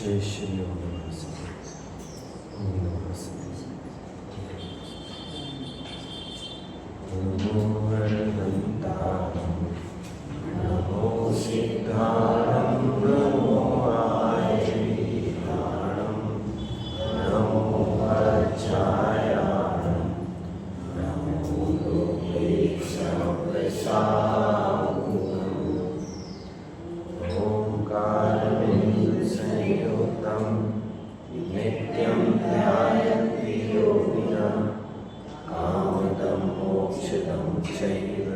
जय श्री ओम नमो वरदन्तारं नमो सिद्धारं नमो आयुर्वेदाणं नमो वज्रायाणं नमो लोकेशप्रसादं ओंकारबिन्दुसंयुक्तं नित्यं ध्यायन्ति योगिनः कामदं मोक्षदं चैव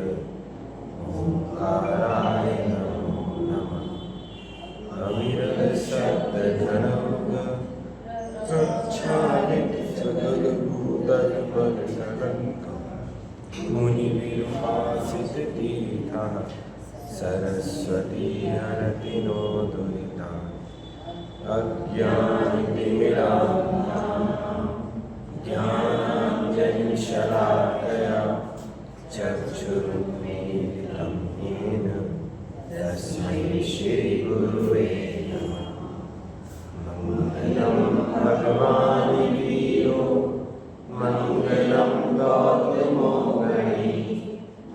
ओंकाराय नमो नमः अविरलशब्दधनौघ प्रच्छादितसकलभूतलपरिणकं मुनिभिरुपासिततीर्थः सरस्वती हरति नो दुरितान् अज्ञानतिमिरान्धं ज्ञानाञ्जनशलाकया चक्षुरुन्मीलितं येन तस्मै श्रीगुरुवे नमः। मङ्गलं भगवान् वीरो मङ्गलं गौतमो गणी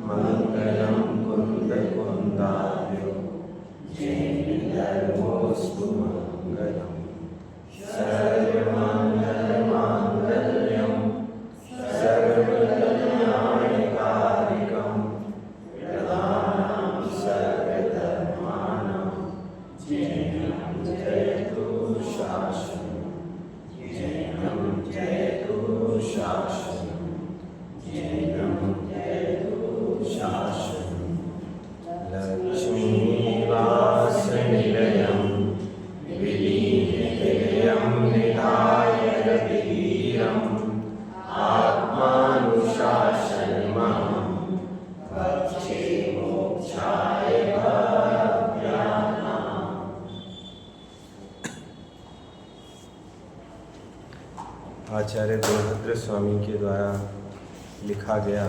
मङ्गलं कुन्दकुन्दार्यो जैनधर्मोऽस्तु मङ्गलम् सर्वमङ्गलमाङ्गल्यं सर्वकल्याणकारिकं प्रदानं सर्वधर्माणां जैनं जयतु शासनं जैनं जयतु शासनं जैनं जयतु शासनं लक्ष्मीवासनिलयं विलीनहृदयं निधाय रविवीरम् आत्मानुशासनमहं भक्षे मोक्षाय भव्यानाम्। आचार्य गुणभद्र स्वामी के द्वारा लिखा गया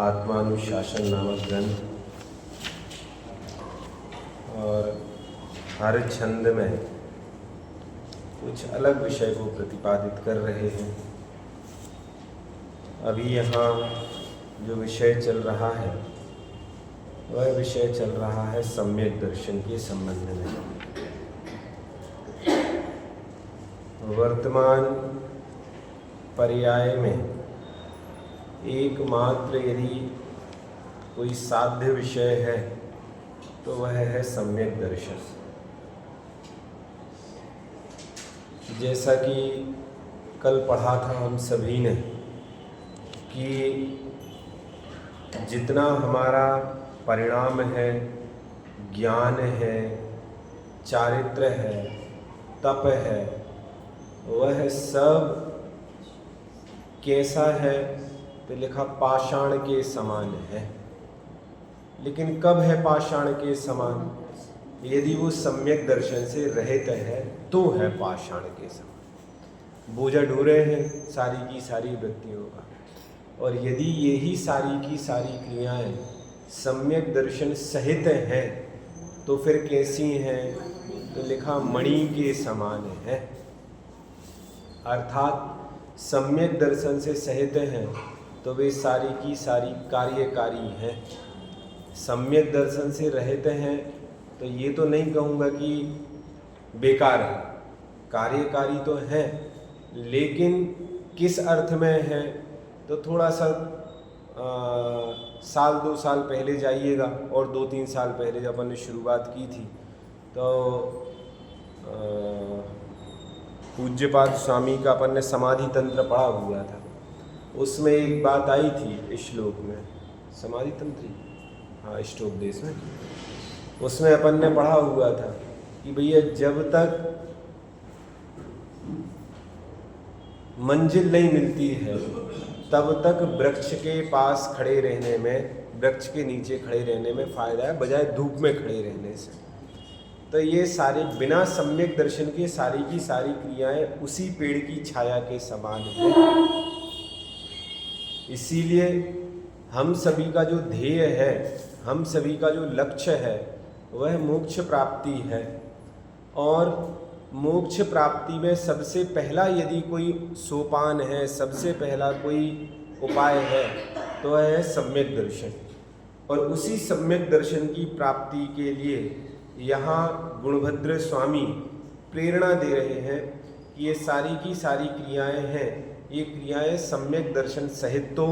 आत्मानुशासन नामक ग्रंथ, और हर छंद में कुछ अलग विषय को प्रतिपादित कर रहे हैं। अभी यहाँ जो विषय चल रहा है वह विषय चल रहा है सम्यक दर्शन के संबंध में। वर्तमान पर्याय में एकमात्र यदि कोई साध्य विषय है तो वह है सम्यक दर्शन। जैसा कि कल पढ़ा था हम सभी ने कि जितना हमारा परिणाम है, ज्ञान है, चारित्र है, तप है, वह सब कैसा है तो लिखा पाषाण के समान है। लेकिन कब है पाषाण के समान? यदि वो सम्यक दर्शन से रहित है तो है पाषाण के समान। बोझा ढूंढे हैं सारी की सारी वृत्तियों का, और यदि यही सारी की सारी क्रियाएं सम्यक दर्शन सहित हैं तो फिर कैसी हैं? तो लिखा मणि के समान है। अर्थात सम्यक दर्शन से सहित हैं तो वे सारी की सारी कार्यकारी हैं। सम्यक दर्शन से रहित हैं तो ये तो नहीं कहूँगा कि बेकार है, कार्यकारी तो हैं, लेकिन किस अर्थ में है? तो थोड़ा सा साल 2 साल पहले जाइएगा और 2-3 साल पहले जब अपन ने शुरुआत की थी तो पूज्यपाद स्वामी का अपन ने समाधि तंत्र पढ़ा हुआ था। उसमें एक बात आई थी श्लोक में, समाधि तंत्र, हाँ, इष्टोपदेश में, उसमें अपन ने पढ़ा हुआ था कि भैया जब तक मंजिल नहीं मिलती है तब तक वृक्ष के पास खड़े रहने में, वृक्ष के नीचे खड़े रहने में फ़ायदा है बजाय धूप में खड़े रहने से। तो ये सारे बिना सम्यक दर्शन के सारी की सारी क्रियाएं उसी पेड़ की छाया के समान है। इसीलिए हम सभी का जो ध्येय है, हम सभी का जो लक्ष्य है वह मोक्ष प्राप्ति है। और मोक्ष प्राप्ति में सबसे पहला यदि कोई सोपान है, सबसे पहला कोई उपाय है तो है सम्यक दर्शन। और उसी सम्यक दर्शन की प्राप्ति के लिए यहाँ गुणभद्र स्वामी प्रेरणा दे रहे हैं कि ये सारी की सारी क्रियाएं हैं, ये क्रियाएं सम्यक दर्शन सहित तो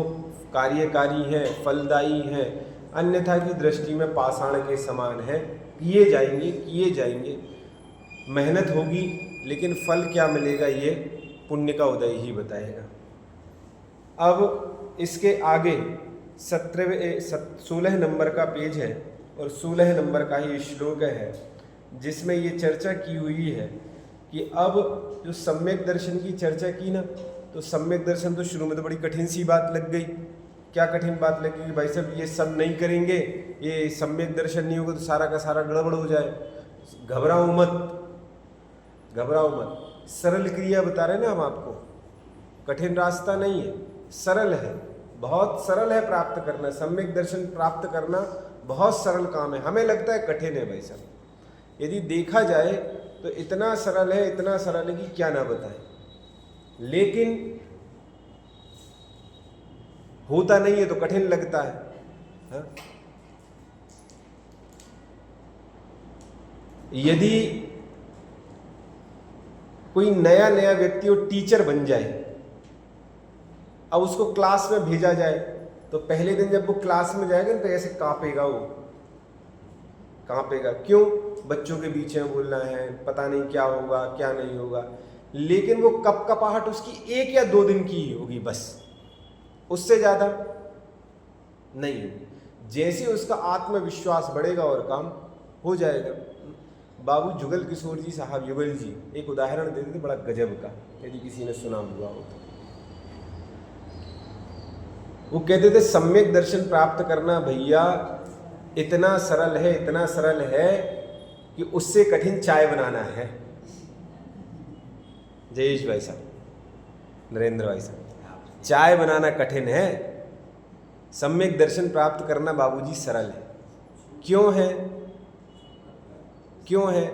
कार्यकारी हैं, फलदायी हैं, अन्यथा की दृष्टि में पाषाण के समान है। किए जाएंगे, मेहनत होगी, लेकिन फल क्या मिलेगा ये पुण्य का उदय ही बताएगा। अब इसके आगे 16 नंबर का पेज है और 16 नंबर का ही श्लोक है, जिसमें ये चर्चा की हुई है कि अब जो सम्यक दर्शन की चर्चा की ना, तो सम्यक दर्शन तो शुरू में तो बड़ी कठिन सी बात लग गई। क्या कठिन बात लगी कि भाई साहब ये सब नहीं करेंगे, ये सम्यक दर्शन नहीं होगा तो सारा का सारा गड़बड़ हो जाए। घबराओ मत, सरल क्रिया बता रहे ना हम आपको, कठिन रास्ता नहीं है, सरल है, बहुत सरल है प्राप्त करना। सम्यक दर्शन प्राप्त करना बहुत सरल काम है, हमें लगता है कठिन है भाई साहब। यदि देखा जाए तो इतना सरल है कि क्या ना बताएं, लेकिन होता नहीं है तो कठिन लगता है, हा? यदि कोई नया व्यक्ति वो टीचर बन जाए, अब उसको क्लास में भेजा जाए तो पहले दिन जब वो क्लास में जाएगा तो ऐसे कांपेगा, क्यों? बच्चों के बीच में बोलना है, पता नहीं क्या होगा क्या नहीं होगा। लेकिन वो कपकपाहट उसकी 1 या 2 दिन की ही होगी, बस, उससे ज़्यादा नहीं होगी। जैसे उसका आत्मविश्वास बढ़ेगा और काम हो जाएगा। बाबू जुगल किशोर जी साहब, युगल जी, एक उदाहरण देते थे बड़ा गजब का, यदि किसी ने सुना हुआ हो तो। वो कहते थे सम्यक दर्शन प्राप्त करना भैया इतना सरल है कि उससे कठिन चाय बनाना है। जयेश भाई साहब, नरेंद्र भाई साहब, चाय बनाना कठिन है, सम्यक दर्शन प्राप्त करना बाबूजी सरल है। क्यों है?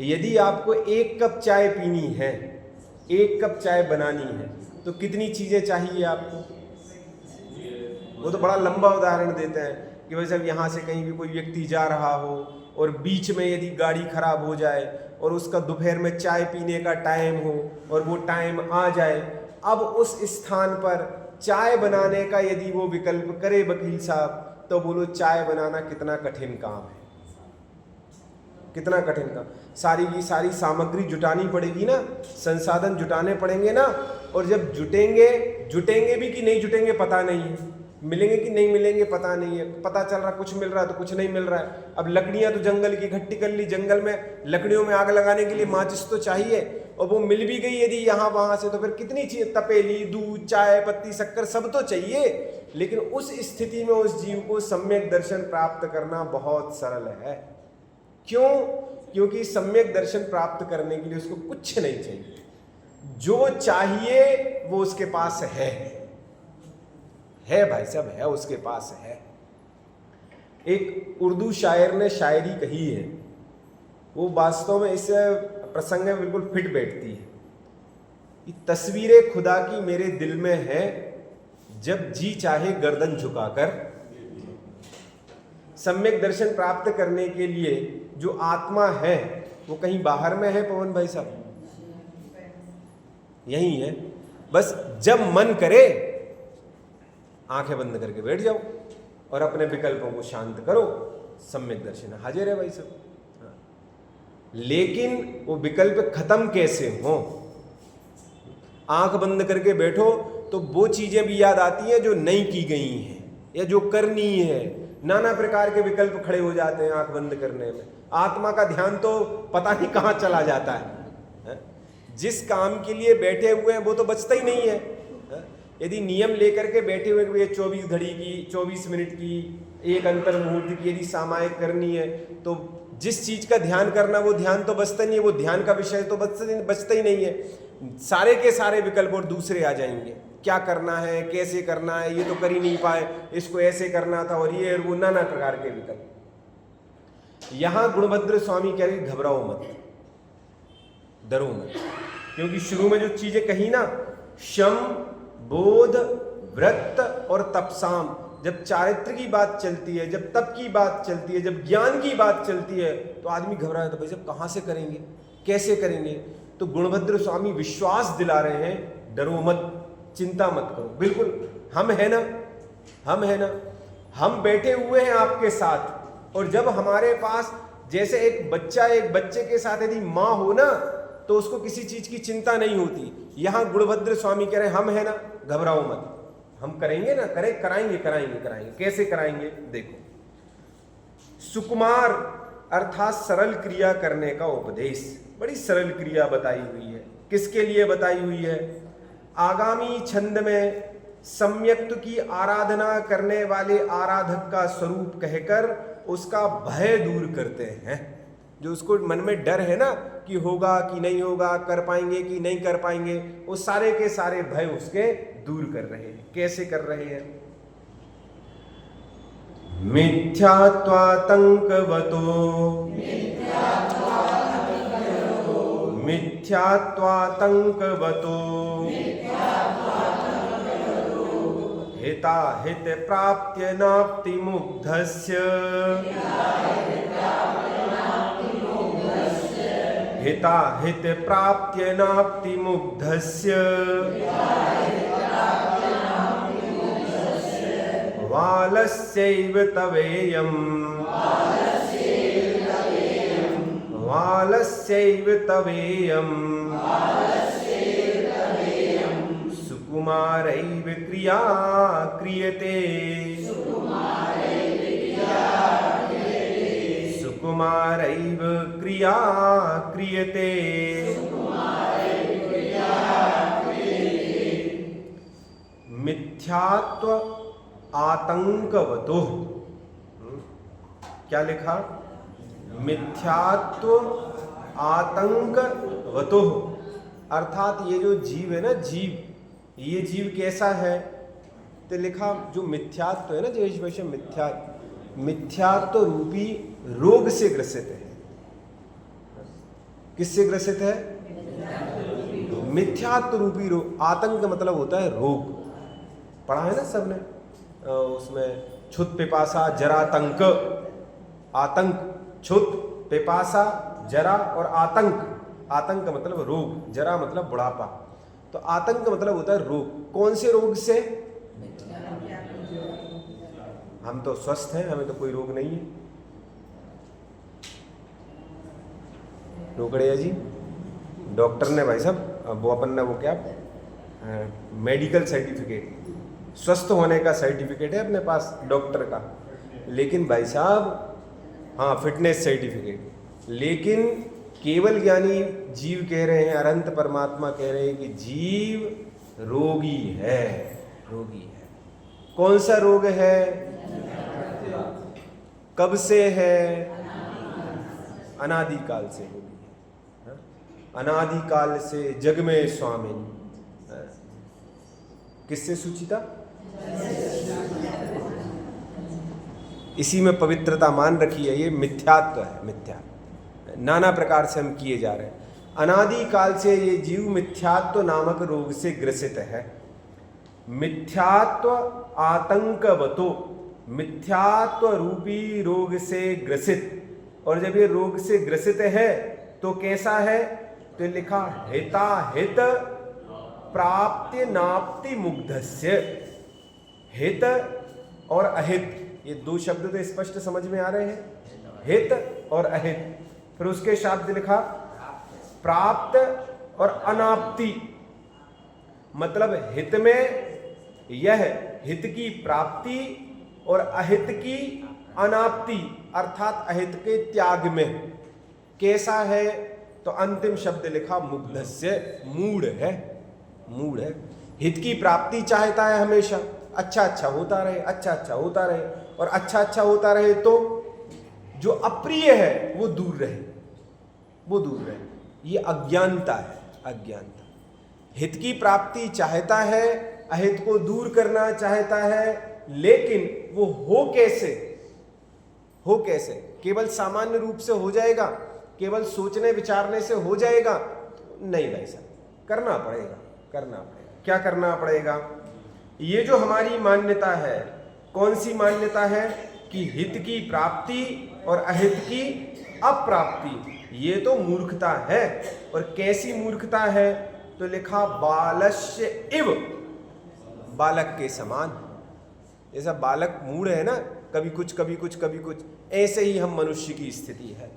यदि आपको 1 कप चाय पीनी है, 1 कप चाय बनानी है, तो कितनी चीज़ें चाहिए आपको? वो तो बड़ा लंबा उदाहरण देते हैं कि भाई साहब यहाँ से कहीं भी कोई व्यक्ति जा रहा हो और बीच में यदि गाड़ी खराब हो जाए और उसका दोपहर में चाय पीने का टाइम हो और वो टाइम आ जाए, अब उस स्थान पर चाय बनाने का यदि वो विकल्प करे वकील साहब, तो बोलो चाय बनाना कितना कठिन काम है, कितना कठिन काम। सारी की सारी सामग्री जुटानी पड़ेगी ना, संसाधन जुटाने पड़ेंगे ना, और जब जुटेंगे भी कि नहीं जुटेंगे पता नहीं है, मिलेंगे कि नहीं मिलेंगे पता नहीं है, पता चल रहा कुछ मिल रहा है तो कुछ नहीं मिल रहा है। अब लकड़ियां तो जंगल की इकट्ठी कर ली, जंगल में लकड़ियों में आग लगाने के लिए माचिस तो चाहिए, और वो मिल भी गई यदि यहाँ वहां से, तो फिर कितनी चीज, तपेली, दूध, चाय पत्ती, शक्कर सब तो चाहिए। लेकिन उस स्थिति में उस जीव को सम्यक दर्शन प्राप्त करना बहुत सरल है। क्यों? क्योंकि सम्यक दर्शन प्राप्त करने के लिए उसको कुछ नहीं चाहिए, जो चाहिए वो उसके पास है भाई साहब, है उसके पास है। एक उर्दू शायर ने शायरी कही है, वो वास्तव में इस प्रसंग में बिल्कुल फिट बैठती है कि तस्वीरें खुदा की मेरे दिल में है, जब जी चाहे गर्दन झुकाकर। सम्यक दर्शन प्राप्त करने के लिए जो आत्मा है वो कहीं बाहर में है पवन भाई साहब, यही है। बस जब मन करे आंखें बंद करके बैठ जाओ और अपने विकल्पों को शांत करो, सम्यक दर्शन हाजिर है भाई साहब। लेकिन वो विकल्प खत्म कैसे हो? आंख बंद करके बैठो तो वो चीजें भी याद आती हैं जो नहीं की गई हैं या जो करनी है। नाना प्रकार के विकल्प खड़े हो जाते हैं आंख बंद करने में। आत्मा का ध्यान तो पता नहीं कहां चला जाता है। जिस काम के लिए बैठे हुए हैं वो तो बचता ही नहीं है। यदि नियम लेकर के बैठे हुए 24 घड़ी की, 24 मिनट की, एक अंतर मुहूर्त की यदि सामायिक करनी है, तो जिस चीज का ध्यान करना वो ध्यान तो बचता नहीं है, वो ध्यान का विषय तो बचता ही नहीं है। सारे के सारे विकल्प और दूसरे आ जाएंगे, क्या करना है, कैसे करना है, ये तो कर ही नहीं पाए, इसको ऐसे करना था, और ये और वो नाना प्रकार के विकल्प। यहां गुणभद्र स्वामी कह रहे घबराओ मत, डरो मत। क्योंकि शुरू में जो चीजें कही ना, शम, बोध, व्रत और तपसाम, जब चारित्र की बात चलती है, जब तप की बात चलती है, जब ज्ञान की बात चलती है, तो आदमी घबरा जाता है, भाई साहब कहाँ से करेंगे, कैसे करेंगे। तो गुणभद्र स्वामी विश्वास दिला रहे हैं, डरो मत, चिंता मत करो, बिल्कुल हम है ना, हम है ना, हम बैठे हुए हैं आपके साथ। और जब हमारे पास जैसे एक बच्चा, एक बच्चे के साथ यदि माँ हो ना, तो उसको किसी चीज की चिंता नहीं होती। यहां गुणभद्र स्वामी कह रहे हैं हम है ना, घबराओ मत, हम करेंगे ना, कराएंगे कराएंगे कराएंगे। कैसे कराएंगे देखो, सुकुमार अर्थात सरल क्रिया करने का उपदेश, बड़ी सरल क्रिया बताई हुई है। किसके लिए बताई हुई है? आगामी छंद में सम्यक्त की आराधना करने वाले आराधक का स्वरूप कहकर उसका भय दूर करते हैं। जो उसको मन में डर है ना कि होगा कि नहीं होगा, कर पाएंगे कि नहीं कर पाएंगे, वो सारे के सारे भय उसके दूर कर रहे हैं। कैसे कर रहे हैं? मिथ्यात्वातंकवतो, मिथ्यात्वातंकवतो हिताहित प्राप्त्य नाप्ति मुग्धस्य, हिताहित प्राप्त्य नाप्ति मुग्धस्य वालस्यैव तवेयम्, वालस्यैव तवेयम् सुकुमारैव क्रिया क्रियते, सुकुमारैव क्रिया क्रियते। मिथ्यात्व आतंकवतो, क्या लिखा? मिथ्यात्व आतंकवतो, अर्थात ये जो जीव है ना, जीव, ये जीव कैसा है? तो लिखा जो मिथ्यात्व है ना, जयेश वैश्य, मिथ्यात्व रूपी रोग से ग्रसित है। किससे ग्रसित है? मिथ्यात्व रूपी रोग। आतंक मतलब होता है रोग, पढ़ा है ना सबने उसमें, क्षुत पिपासा जरा तंक, आतंक, क्षुत पिपासा जरा और आतंक। आतंक मतलब रोग, जरा मतलब बुढ़ापा, तो आतंक मतलब होता है रोग। कौन से रोग से? हम तो स्वस्थ हैं, हमें तो कोई रोग नहीं है। रोकड़िया जी, डॉक्टर ने भाई साहब वो अपन ने वो क्या मेडिकल सर्टिफिकेट, स्वस्थ होने का सर्टिफिकेट है अपने पास डॉक्टर का, लेकिन भाई साहब हाँ फिटनेस सर्टिफिकेट, लेकिन केवल ज्ञानी जीव कह रहे हैं, अनंत परमात्मा कह रहे हैं कि जीव रोगी है, रोगी है। कौन सा रोग है? कब से है? अनादिकाल से रोगी है, अनादिकाल से जग में स्वामी। किससे सुचिता? इसी में पवित्रता मान रखी है। ये मिथ्यात्व है, मिथ्या नाना प्रकार से हम किए जा रहे हैं। अनादिकाल से ये जीव मिथ्यात्व नामक रोग से ग्रसित है। मिथ्यात्व आतंकवतो, मिथ्यात्व रूपी रोग से ग्रसित। और जब ये रोग से ग्रसित है तो कैसा है? तो लिखा हिताहित प्राप्ति नाप्ति मुग्धस्य। हित और अहित, ये दो शब्द तो स्पष्ट समझ में आ रहे हैं, हित और अहित। फिर उसके शब्द लिखा प्राप्त और अनाप्ति, मतलब हित में यह हित की प्राप्ति और अहित की अनाप्ति, अर्थात अहित के त्याग में। कैसा है? तो अंतिम शब्द लिखा मुग्धस्य, मूढ़ है, मूढ़ है। हित की प्राप्ति चाहता है हमेशा, अच्छा अच्छा होता रहे, अच्छा अच्छा होता रहे, और अच्छा अच्छा होता रहे तो जो अप्रिय है वो दूर रहे, वो दूर रहे। ये अज्ञानता है, अज्ञानता। हित की प्राप्ति चाहता है, अहित को दूर करना चाहता है, लेकिन वो हो कैसे? हो कैसे? केवल सामान्य रूप से हो जाएगा? केवल सोचने विचारने से हो जाएगा? नहीं भाई साहब, करना पड़ेगा, करना पड़ेगा। क्या करना पड़ेगा? ये जो हमारी मान्यता है, कौन सी मान्यता है? कि हित की प्राप्ति और अहित की अप्राप्ति, ये तो मूर्खता है। और कैसी मूर्खता है? तो लिखा बालस्य इव, बालक के समान। जैसा बालक मूढ़ है ना, कभी कुछ कभी कुछ कभी कुछ, ऐसे ही हम मनुष्य की स्थिति है।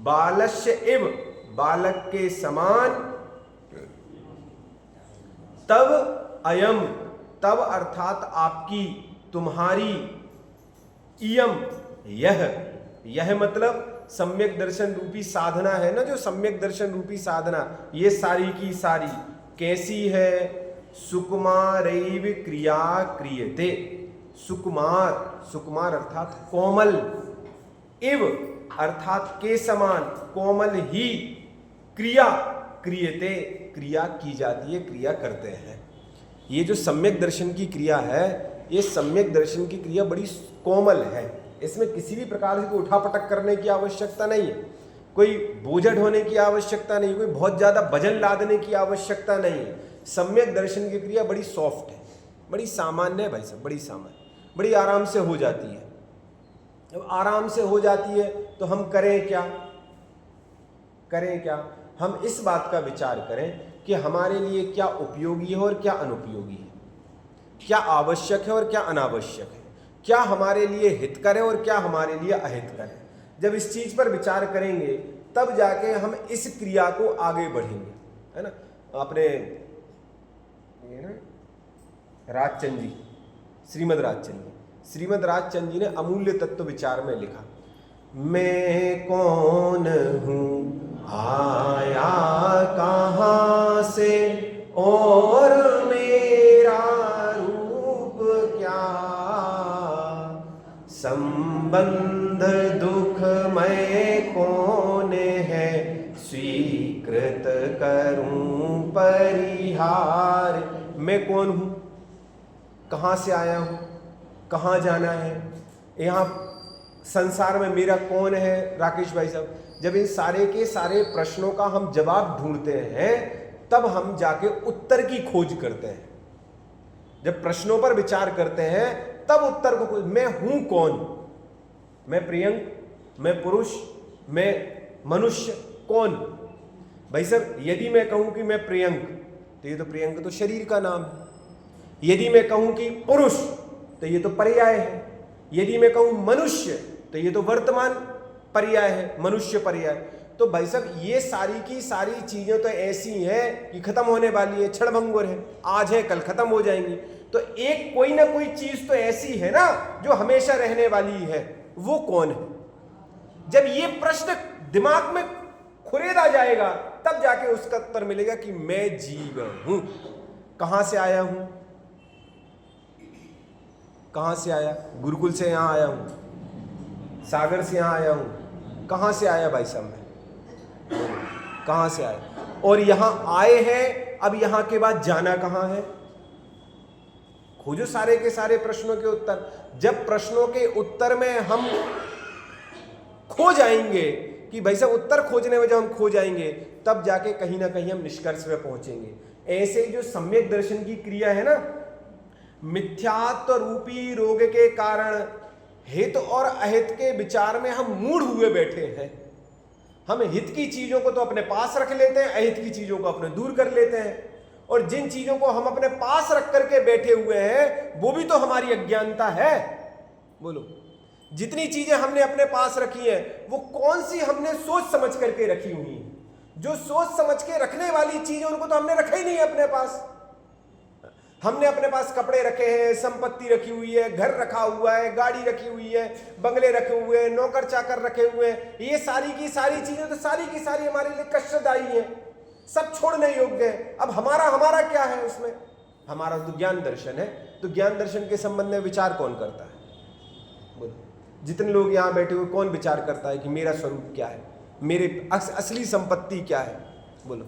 बालस्य इव, बालक के समान। तब अयम, तब अर्थात आपकी, तुम्हारी, इयम, यह मतलब सम्यक दर्शन रूपी साधना है ना, जो सम्यक दर्शन रूपी साधना, ये सारी की सारी कैसी है? सुकुमारैव क्रिया क्रियते। सुकुमार, सुकुमार अर्थात कोमल, इव अर्थात के समान, कोमल ही, क्रिया क्रियते, क्रिया की जाती है, क्रिया करते हैं। ये जो सम्यक दर्शन की क्रिया है, ये सम्यक दर्शन की क्रिया बड़ी कोमल है। इसमें किसी भी प्रकार से कोई उठापटक करने की आवश्यकता नहीं है, कोई बोझट होने की आवश्यकता नहीं, कोई बहुत ज्यादा वजन लादने की आवश्यकता नहीं है। सम्यक दर्शन की क्रिया बड़ी सॉफ्ट है, बड़ी सामान्य है भाई साहब, बड़ी सामान्य, बड़ी आराम से हो जाती है। जब आराम से हो जाती है तो हम करें क्या? करें क्या? हम इस बात का विचार करें कि हमारे लिए क्या उपयोगी है और क्या अनुपयोगी है, क्या आवश्यक है और क्या अनावश्यक है, क्या हमारे लिए हितकर है और क्या हमारे लिए अहितकर है। जब इस चीज पर विचार करेंगे तब जाके हम इस क्रिया को आगे बढ़ेंगे, है ना। आपने ये ना राजचंद जी, श्रीमद राजचंद जी ने अमूल्य तत्व विचार में लिखा, मैं कौन हूँ, आया कहाँ से, और मेरा रूप क्या, संबंध दुख मैं कौन है, स्वीकृत करूं परिहार। मैं कौन हूं, कहां से आया हूं, कहां जाना है, यहां संसार में मेरा कौन है। राकेश भाई साहब, जब इन सारे के सारे प्रश्नों का हम जवाब ढूंढते हैं तब हम जाके उत्तर की खोज करते हैं। जब प्रश्नों पर विचार करते हैं तब उत्तर को खोज, मैं हूं कौन, मैं प्रियंक, मैं पुरुष, मैं मनुष्य, कौन। भाई साहब, यदि मैं कहूं कि मैं प्रियंक, तो ये तो प्रियंक तो शरीर का नाम है। यदि मैं कहूं कि पुरुष, तो ये तो पर्याय है। यदि मैं कहूं मनुष्य, तो ये तो वर्तमान पर्याय है, मनुष्य पर्याय। तो भाई साहब, ये सारी की सारी चीजें तो ऐसी हैं कि खत्म होने वाली है, क्षणभंगुर है, आज है कल खत्म हो जाएंगी। तो एक कोई ना कोई चीज तो ऐसी है ना जो हमेशा रहने वाली है, वो कौन है? जब ये प्रश्न दिमाग में खुरेदा जाएगा तब जाके उसका उत्तर मिलेगा कि मैं जीव हूं। कहां से आया हूं, कहां से आया? गुरुकुल से यहां आया हूं, सागर से यहां आया हूं। कहां से आया भाई साहब? मैं कहां से आया? और यहां आए हैं, अब यहां के बाद जाना कहां है? खोजो सारे के सारे प्रश्नों के उत्तर। जब प्रश्नों के उत्तर में हम खो जाएंगे कि भाई साहब उत्तर खोजने में जब हम खो जाएंगे तब जाके कहीं ना कहीं हम निष्कर्ष पे पहुंचेंगे। ऐसे जो सम्यक दर्शन की क्रिया है ना, मिथ्यात्व रूपी रोग के कारण हित और अहित के विचार में हम मूढ़ हुए बैठे हैं। हम हित की चीजों को तो अपने पास रख लेते हैं, अहित की चीजों को अपने दूर कर लेते हैं। और जिन चीजों को हम अपने पास रख करके बैठे हुए हैं वो भी तो हमारी अज्ञानता है। बोलो, जितनी चीजें हमने अपने पास रखी हैं वो कौन सी हमने सोच समझ करके रखी हुई हैं? जो सोच समझ के रखने वाली चीजें उनको तो हमने रखा ही नहीं है अपने पास। हमने अपने पास कपड़े रखे हैं, संपत्ति रखी हुई है, घर रखा हुआ है, गाड़ी रखी हुई है, बंगले रखे हुए हैं, नौकर चाकर रखे हुए हैं। ये सारी की सारी चीजें तो सारी की सारी हमारे लिए कष्टदायी है, सब छोड़ने योग्य है। अब हमारा क्या है उसमें? हमारा तो ज्ञान दर्शन है। तो ज्ञान दर्शन के संबंध में विचार कौन करता है? बोलो, जितने लोग यहाँ बैठे हुए कौन विचार करता है कि मेरा स्वरूप क्या है, मेरे असली संपत्ति क्या है? बोलो,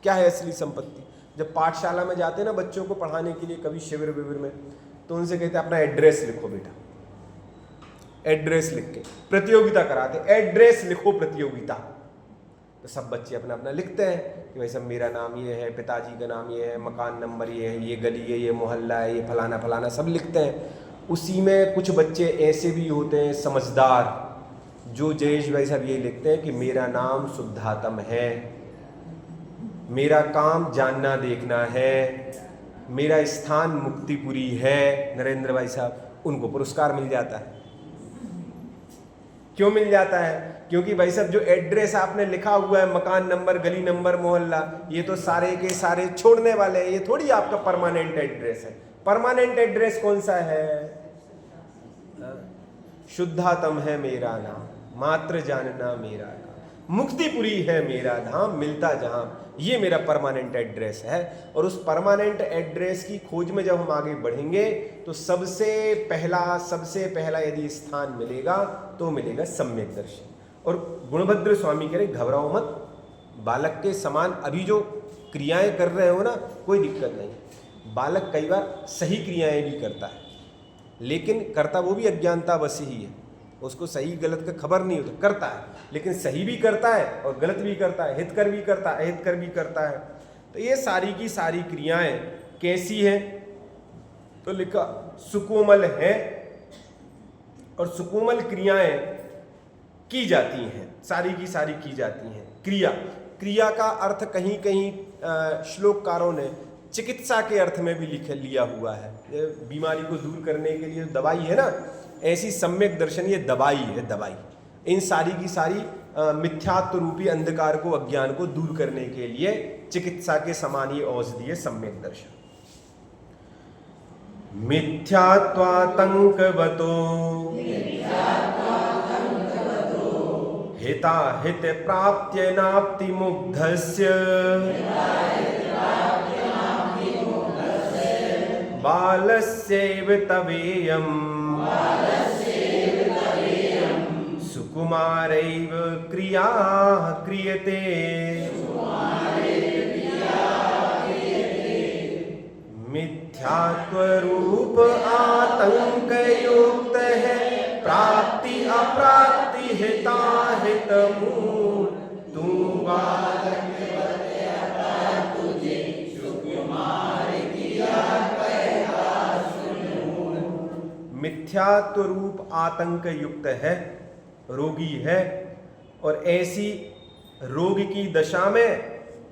क्या है असली संपत्ति? जब पाठशाला में जाते हैं ना बच्चों को पढ़ाने के लिए, कभी शिविर विविर में, तो उनसे कहते हैं अपना एड्रेस लिखो बेटा। एड्रेस लिख के प्रतियोगिता कराते, एड्रेस लिखो प्रतियोगिता। तो सब बच्चे अपना अपना लिखते हैं कि भाई सब मेरा नाम ये है, पिताजी का नाम ये है, मकान नंबर ये है, ये गली है, ये मोहल्ला है, ये फलाना फलाना सब लिखते हैं। उसी में कुछ बच्चे ऐसे भी होते हैं समझदार, जो जयेश भाई साहब ये लिखते हैं कि मेरा नाम शुद्धातम है, मेरा काम जानना देखना है, मेरा स्थान मुक्तिपुरी है। नरेंद्र भाई साहब, उनको पुरस्कार मिल जाता है। क्यों मिल जाता है? क्योंकि भाई साहब जो एड्रेस आपने लिखा हुआ है, मकान नंबर, गली नंबर, मोहल्ला, ये तो सारे के सारे छोड़ने वाले हैं, ये थोड़ी आपका परमानेंट एड्रेस है। परमानेंट एड्रेस कौन सा है? शुद्धातम है मेरा नाम, मात्र जानना मेरा नाम, मुक्तिपुरी है मेरा धाम, मिलता जहां, ये मेरा परमानेंट एड्रेस है। और उस परमानेंट एड्रेस की खोज में जब हम आगे बढ़ेंगे तो सबसे पहला यदि स्थान मिलेगा तो मिलेगा सम्यक दर्शन। और गुणभद्र स्वामी कह रहे घबराओ मत, बालक के समान अभी जो क्रियाएं कर रहे हो ना, कोई दिक्कत नहीं। बालक कई बार सही क्रियाएं भी करता है, लेकिन करता वो भी अज्ञानतावश ही है, उसको सही गलत का खबर नहीं होता, करता है, लेकिन सही भी करता है और गलत भी करता है, हितकर भी करता है, अहितकर भी करता है। तो ये सारी की सारी क्रियाएं कैसी हैं? तो लिखा सुकोमल है, और सुकोमल क्रियाएं की जाती हैं, सारी की सारी की जाती हैं। क्रिया का अर्थ कहीं कहीं श्लोककारों ने चिकित्सा के अर्थ में भी लिया हुआ है। बीमारी को दूर करने के लिए दवाई है ना, ऐसी सम्यक दर्शन ये दवाई है, दवाई। इन सारी की सारी मिथ्यात्व रूपी अंधकार को, अज्ञान को दूर करने के लिए चिकित्सा के समान ये औषधि है सम्यक दर्शन। मिथ्यात्वातंकवतो हिताहित प्राप्त्य नाप्ति मुग्धस्य बालस्यैव तवेयम् सुकुमारैव क्रिया क्रियते। मिथ्यात्वरूप आतंक युक्त है, प्राप्ति अप्राप्ति हिताहित मूल। तू बालक मिथ्यात्व रूप आतंक युक्त है, रोगी है, और ऐसी रोग की दशा में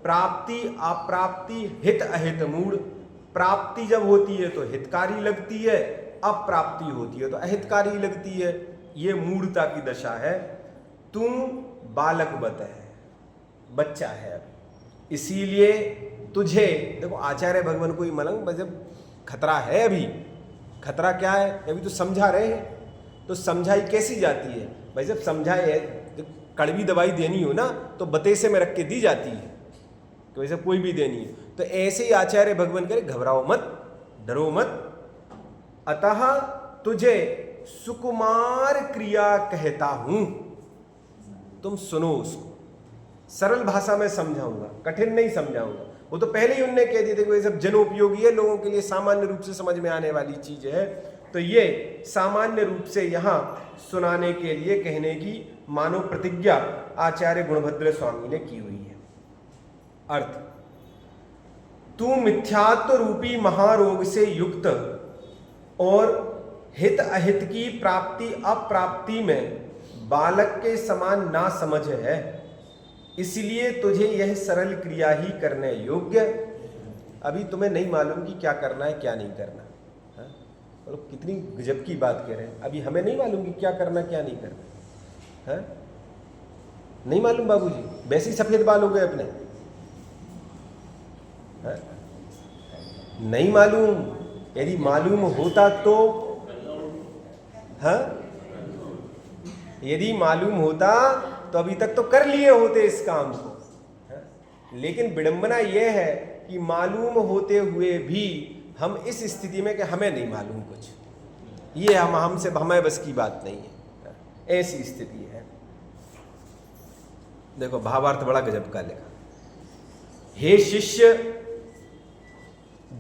प्राप्ति अप्राप्ति हित अहित मूढ़। प्राप्ति जब होती है तो हितकारी लगती है, अप्राप्ति होती है तो अहितकारी लगती है, ये मूढ़ता की दशा है। तू बालकवत है, बच्चा है अभी, इसीलिए तुझे देखो आचार्य भगवान को ही मलंग जब खतरा है, अभी खतरा क्या है, अभी तो समझा रहे हैं, तो समझाई कैसी जाती है भाई? जब समझाए, कड़वी दवाई देनी हो ना तो बतेसे में रख के दी जाती है, तो वैसे कोई भी देनी है। तो ऐसे ही आचार्य भगवान करे घबराओ मत, डरो मत, अतः तुझे सुकुमार क्रिया कहता हूं, तुम सुनो उसको। सरल भाषा में समझाऊंगा, कठिन नहीं समझाऊंगा। वो तो पहले ही उनने कह दिए थे कि ये सब जनोपयोगी है, लोगों के लिए सामान्य रूप से समझ में आने वाली चीज है। तो ये सामान्य रूप से यहाँ सुनाने के लिए कहने की मानो प्रतिज्ञा आचार्य गुणभद्र स्वामी ने की हुई है। अर्थ, तू मिथ्यात्व रूपी महारोग से युक्त और हित अहित की प्राप्ति अप्राप्ति में बालक के समान ना समझ है, इसलिए तुझे यह सरल क्रिया ही करने योग्य। अभी तुम्हें नहीं मालूम कि क्या करना है क्या नहीं करना, और कितनी गजब की बात कह रहे हैं। अभी हमें नहीं मालूम कि क्या करना क्या नहीं करना है, नहीं मालूम बाबूजी, वैसे ही सफेद बाल हो गए अपने, है? नहीं मालूम। यदि मालूम होता तो, हाँ, यदि मालूम होता तो अभी तक तो कर लिए होते इस काम को, है? लेकिन विडंबना यह है कि मालूम होते हुए भी हम इस स्थिति में कि हमें नहीं मालूम कुछ, ये हमसे हमें बस की बात नहीं है, ऐसी स्थिति है। देखो भावार्थ बड़ा गजब का लिखा, हे शिष्य,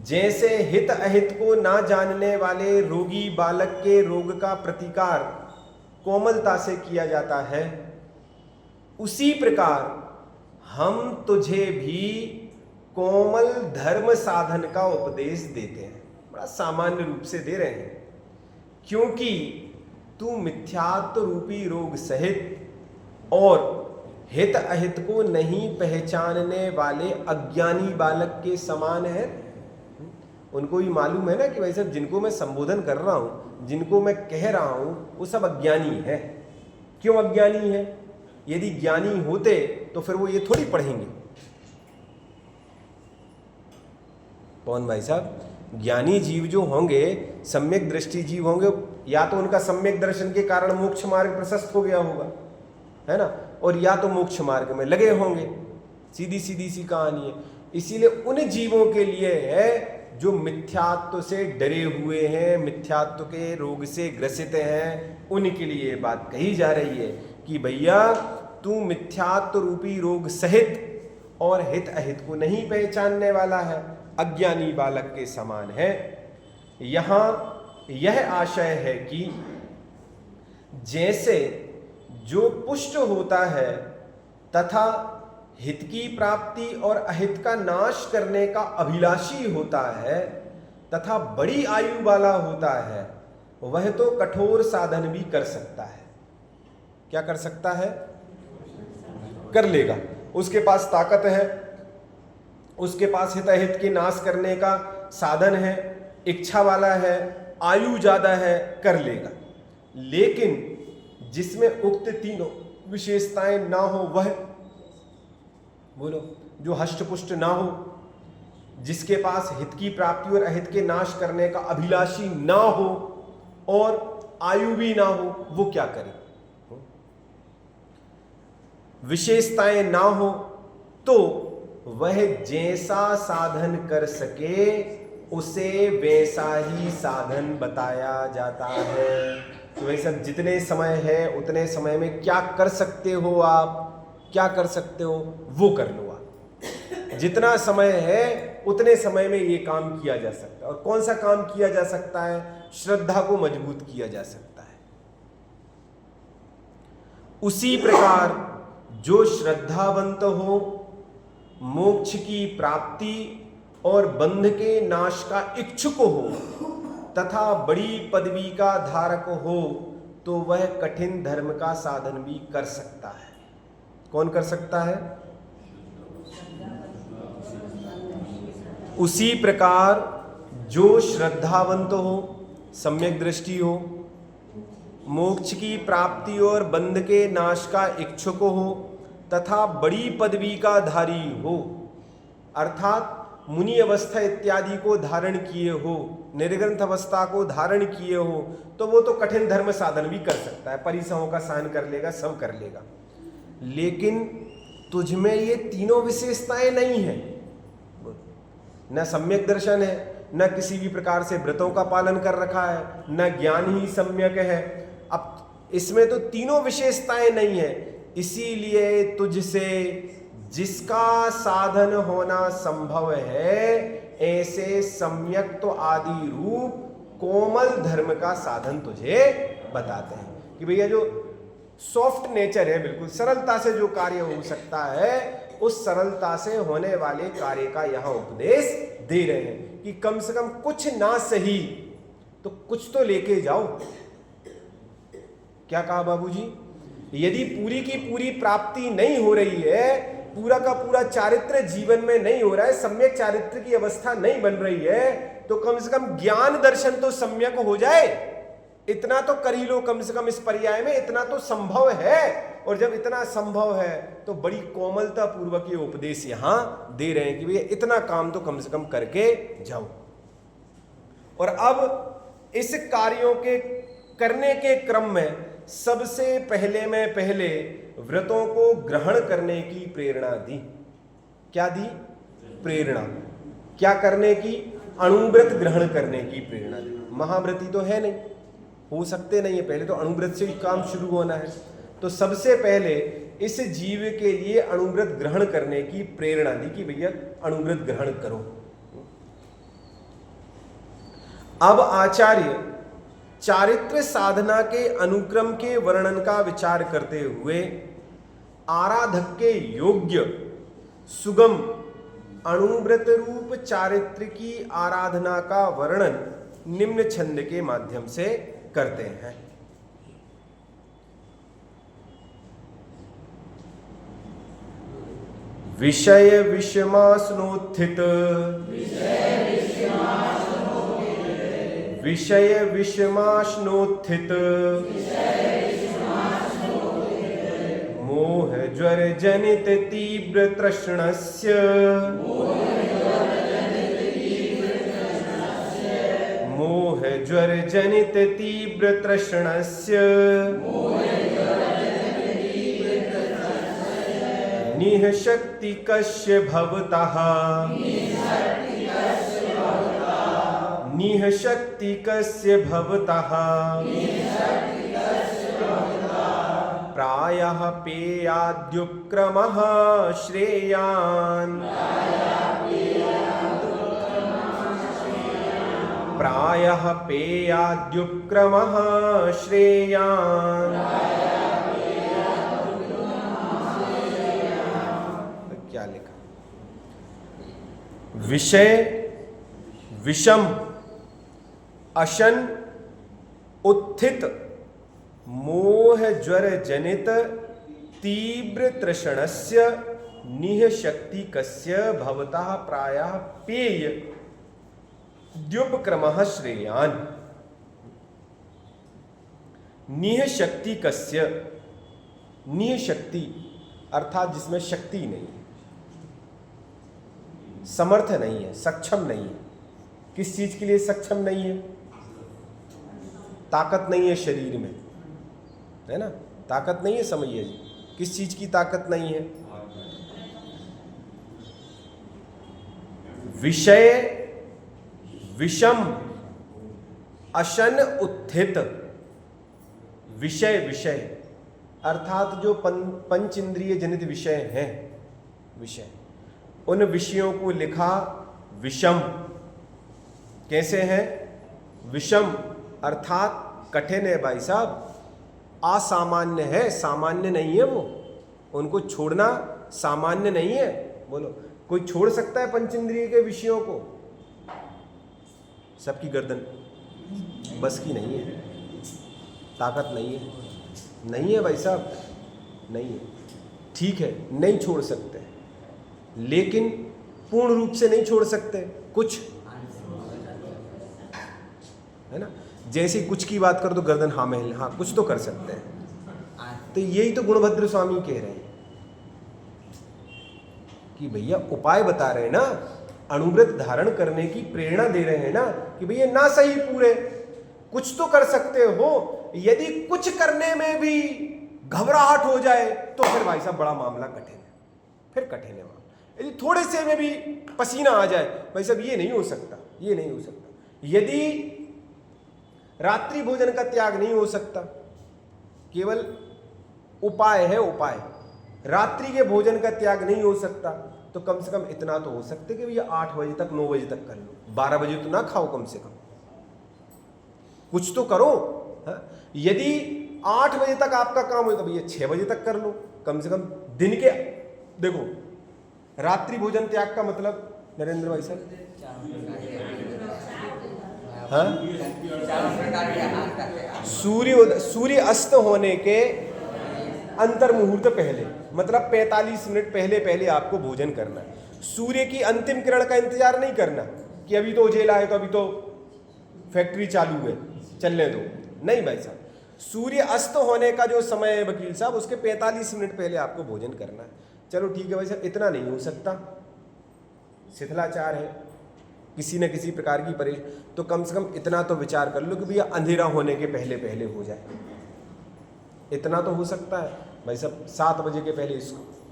जैसे हित अहित को ना जानने वाले रोगी बालक के रोग का प्रतिकार कोमलता से किया जाता है, उसी प्रकार हम तुझे भी कोमल धर्म साधन का उपदेश देते हैं। बड़ा सामान्य रूप से दे रहे हैं, क्योंकि तू मिथ्यात्व रूपी रोग सहित और हित अहित को नहीं पहचानने वाले अज्ञानी बालक के समान है। उनको ही मालूम है ना कि भाई साहब जिनको मैं संबोधन कर रहा हूं, जिनको मैं कह रहा हूं, वो सब अज्ञानी है। क्यों अज्ञानी है? यदि ज्ञानी होते तो फिर वो ये थोड़ी पढ़ेंगे। कौन भाई साहब? ज्ञानी जीव जो होंगे, सम्यक दृष्टि जीव होंगे, या तो उनका सम्यक दर्शन के कारण मोक्ष मार्ग प्रशस्त हो गया होगा, है ना, और या तो मोक्ष मार्ग में लगे होंगे। सीधी सीधी सी कहानी है। इसीलिए उन जीवों के लिए है जो मिथ्यात्व से डरे हुए हैं, मिथ्यात्व के रोग से ग्रसित हैं, उनके लिए बात कही जा रही है कि भैया तू मिथ्यात्व रूपी रोग सहित और हित अहित को नहीं पहचानने वाला है, अज्ञानी बालक के समान है। यहां यह आशय है कि जैसे जो पुष्ट होता है तथा हित की प्राप्ति और अहित का नाश करने का अभिलाषी होता है तथा बड़ी आयु वाला होता है, वह तो कठोर साधन भी कर सकता है। क्या कर सकता है? कर लेगा। उसके पास ताकत है, उसके पास हित अहित के नाश करने का साधन है, इच्छा वाला है, आयु ज्यादा है, कर लेगा। लेकिन जिसमें उक्त तीनों विशेषताएं ना हो, वह बोलो, जो हष्टपुष्ट ना हो, जिसके पास हित की प्राप्ति और अहित के नाश करने का अभिलाषी ना हो और आयु भी ना हो, वो क्या करे? विशेषताएं ना हो तो वह जैसा साधन कर सके उसे वैसा ही साधन बताया जाता है। तो भाई सब जितने समय है उतने समय में क्या कर सकते हो आप, क्या कर सकते हो वो कर लो आप। जितना समय है उतने समय में ये काम किया जा सकता है। और कौन सा काम किया जा सकता है? श्रद्धा को मजबूत किया जा सकता है। उसी प्रकार जो श्रद्धावंत हो, मोक्ष की प्राप्ति और बंध के नाश का इच्छुक हो तथा बड़ी पदवी का धारक हो, तो वह कठिन धर्म का साधन भी कर सकता है। कौन कर सकता है? उसी प्रकार जो श्रद्धावंत हो, सम्यक दृष्टि हो, मोक्ष की प्राप्ति और बंध के नाश का इच्छुक हो तथा बड़ी पदवी का धारी हो, अर्थात मुनि अवस्था इत्यादि को धारण किए हो, निर्ग्रंथ अवस्था को धारण किए हो, तो वो तो कठिन धर्म साधन भी कर सकता है, परिसहों का सहन कर लेगा, सब कर लेगा। लेकिन तुझमें ये तीनों विशेषताएं नहीं है, न सम्यक दर्शन है, न किसी भी प्रकार से व्रतों का पालन कर रखा है, न ज्ञान ही सम्यक है। अब इसमें तो तीनों विशेषताएं नहीं है, इसीलिए तुझसे जिसका साधन होना संभव है ऐसे सम्यक तो आदि रूप कोमल धर्म का साधन तुझे बताते हैं कि भैया जो सॉफ्ट नेचर है, बिल्कुल सरलता से जो कार्य हो सकता है, उस सरलता से होने वाले कार्य का यहां उपदेश दे रहे हैं कि कम से कम कुछ ना सही तो कुछ तो लेके जाओ। क्या कहा बाबूजी? यदि पूरी की पूरी प्राप्ति नहीं हो रही है, पूरा का पूरा चारित्र जीवन में नहीं हो रहा है, सम्यक चारित्र की अवस्था नहीं बन रही है, तो कम से कम ज्ञान दर्शन तो सम्यक हो जाए, इतना तो कर ही लो। कम से कम इस पर्याय में इतना तो संभव है, और जब इतना संभव है तो बड़ी कोमलता पूर्वक ये उपदेश यहां दे रहे हैं कि भैया इतना काम तो कम से कम करके जाओ। और अब इस कार्यों के करने के क्रम में सबसे पहले मैं पहले व्रतों को ग्रहण करने की प्रेरणा दी। क्या दी? प्रेरणा। क्या करने की? अणुव्रत ग्रहण करने की प्रेरणा दी। महाव्रती तो है नहीं, हो सकते नहीं है, पहले तो अणुव्रत से ही काम शुरू होना है। तो सबसे पहले इस जीव के लिए अणुव्रत ग्रहण करने की प्रेरणा दी कि भैया अणुव्रत ग्रहण करो। अब आचार्य चारित्र साधना के अनुक्रम के वर्णन का विचार करते हुए आराधक के योग्य सुगम अणुव्रत रूप चारित्र की आराधना का वर्णन निम्न छंद के माध्यम से करते हैं। विषय विषमास्नोत्थित, विषय विषमाश्नोत्थित, मोह ज्वर जनित तीव्र तृष्णस्य, मोह ज्वर जनित तीव्र तृष्णस्य, निःशक्ति कस्य भवतः, निःशक्ति कस्य भवतः, प्रायः पेयाद्युपक्रमः श्रेयान्, प्रायः पेयाद्युपक्रमः श्रेयान्। क्या लिखा? विषय विषम अशन उत्थित मोह ज्वर जनित तीव्र तृष्णस्य निःशक्ति कस्य भवतः प्रायः पेय द्युपक्रमः श्रेयान्। निःशक्ति कस्य, निःशक्ति अर्थात जिसमें शक्ति नहीं है, समर्थ नहीं है, सक्षम नहीं है। किस चीज के लिए सक्षम नहीं है? ताकत नहीं है शरीर में, है ना? ताकत नहीं है, समझिए जी। किस चीज की ताकत नहीं है? विषय विषम अशन उत्थित, विषय विषय अर्थात जो पंच इंद्रिय जनित विषय हैं, विषय, उन विषयों को लिखा विषम। कैसे हैं? विषम अर्थात कठिन है भाई साहब, असामान्य है, सामान्य नहीं है वो। उनको छोड़ना सामान्य नहीं है। बोलो, कोई छोड़ सकता है पंचेंद्रिय के विषयों को? सबकी गर्दन बस की नहीं है, ताकत नहीं है, नहीं है भाई साहब, नहीं है। ठीक है, नहीं छोड़ सकते, लेकिन पूर्ण रूप से नहीं छोड़ सकते, कुछ, है ना? जैसे कुछ की बात कर तो गर्दन हाँ महल, हाँ कुछ तो कर सकते हैं। तो यही तो गुणभद्र स्वामी कह रहे हैं कि भैया उपाय बता रहे हैं ना, अणुव्रत धारण करने की प्रेरणा दे रहे हैं ना, कि भैया ना सही पूरे, कुछ तो कर सकते हो। यदि कुछ करने में भी घबराहट हो जाए तो फिर भाई साहब बड़ा मामला कठिन है, फिर कठिन है मामला। यदि थोड़े से में भी पसीना आ जाए, भाई साहब ये नहीं हो सकता, ये नहीं हो सकता। यदि रात्रि भोजन का त्याग नहीं हो सकता, केवल उपाय है उपाय, रात्रि के भोजन का त्याग नहीं हो सकता, तो कम से कम इतना तो हो सकते कि भैया 8 बजे तक 9 बजे तक कर लो, 12 बजे तो ना खाओ, कम से कम कुछ तो करो। हा? यदि 8 बजे तक आपका काम हो तो भैया 6 बजे तक कर लो, कम से कम दिन के। देखो, रात्रि भोजन त्याग का मतलब नरेंद्र भाई साहब, हाँ, सूर्य अस्त होने के अंतर मुहूर्त पहले, मतलब 45 मिनट पहले पहले आपको भोजन करना है। सूर्य की अंतिम किरण का इंतजार नहीं करना कि अभी तो उजेला है तो अभी तो फैक्ट्री चालू है, चलने दो, नहीं भाई साहब। सूर्य अस्त होने का जो समय है वकील साहब, उसके 45 मिनट पहले आपको भोजन करना है। चलो ठीक है भाई साहब, इतना नहीं हो सकता, शिथिलाचार है, किसी न किसी प्रकार की परेशानी, तो कम से कम इतना तो विचार कर लो कि भैया अंधेरा होने के पहले पहले हो जाए। इतना तो हो सकता है भाई साहब। 7 बजे के पहले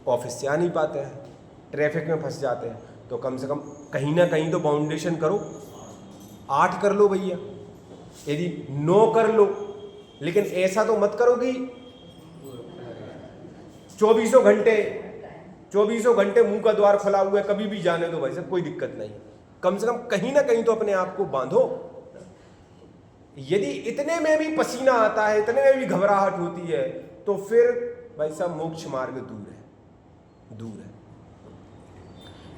ऑफिस से आ नहीं पाते हैं, ट्रैफिक में फंस जाते हैं, तो कम से कम कहीं ना कहीं तो बाउंडेशन करो। 8 कर लो भैया, यदि 9 कर लो, लेकिन ऐसा तो मत करो कि 24 घंटे मुंह का द्वार खुला हुआ है, कभी भी जाने दो भाई साहब, कोई दिक्कत नहीं। कम से कम कहीं ना कहीं तो अपने आप को बांधो। यदि इतने में भी पसीना आता है, इतने में भी घबराहट होती है, तो फिर भाई साहब मोक्ष मार्ग दूर है, दूर है।